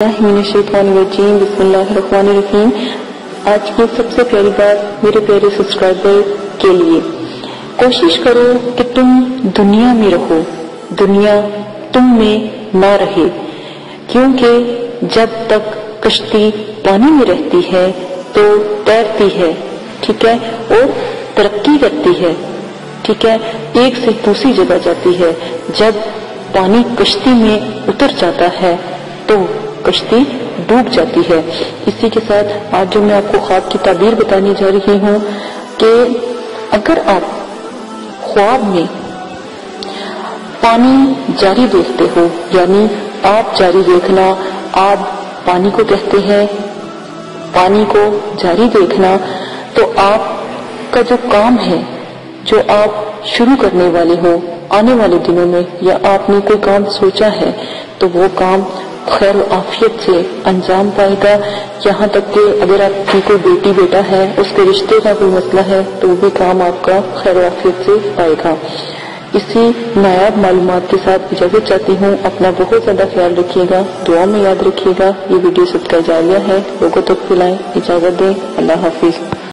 بسم اللہ الرحمن الرحیم۔ آج کی سب سے پیاری بات میرے پیارے سبسکرائبر کے لیے، کوشش کرو کہ تم دنیا میں رہو، دنیا تم میں نہ رہے، کیونکہ جب تک کشتی پانی میں رہتی ہے تو تیرتی ہے، ٹھیک ہے، اور ترقی کرتی ہے، ٹھیک ہے، ایک سے دوسری جگہ جاتی ہے۔ جب پانی کشتی میں اتر جاتا ہے تو کشتی ڈوب جاتی ہے۔ اسی کے ساتھ آج جو میں آپ کو خواب کی تعبیر بتانے جا رہی ہوں کہ اگر آپ خواب میں پانی جاری دیکھتے ہو، یعنی آپ جاری دیکھنا، آپ پانی کو کہتے ہیں پانی کو جاری دیکھنا، تو آپ کا جو کام ہے، جو آپ شروع کرنے والے ہو آنے والے دنوں میں، یا آپ نے کوئی کام سوچا ہے تو وہ کام خیر و عافیت سے انجام پائے گا۔ یہاں تک کہ اگر آپ کی کوئی بیٹی بیٹا ہے، اس کے رشتے کا کوئی مسئلہ ہے تو وہ بھی کام آپ کا خیر و عافیت سے پائے گا۔ اسی نایاب معلومات کے ساتھ اجازت چاہتی ہوں۔ اپنا بہت زیادہ خیال رکھیے گا، دعا میں یاد رکھیے گا۔ یہ ویڈیو صدقہ جاریہ ہے، لوگوں تک پھیلائیں۔ اجازت دیں، اللہ حافظ۔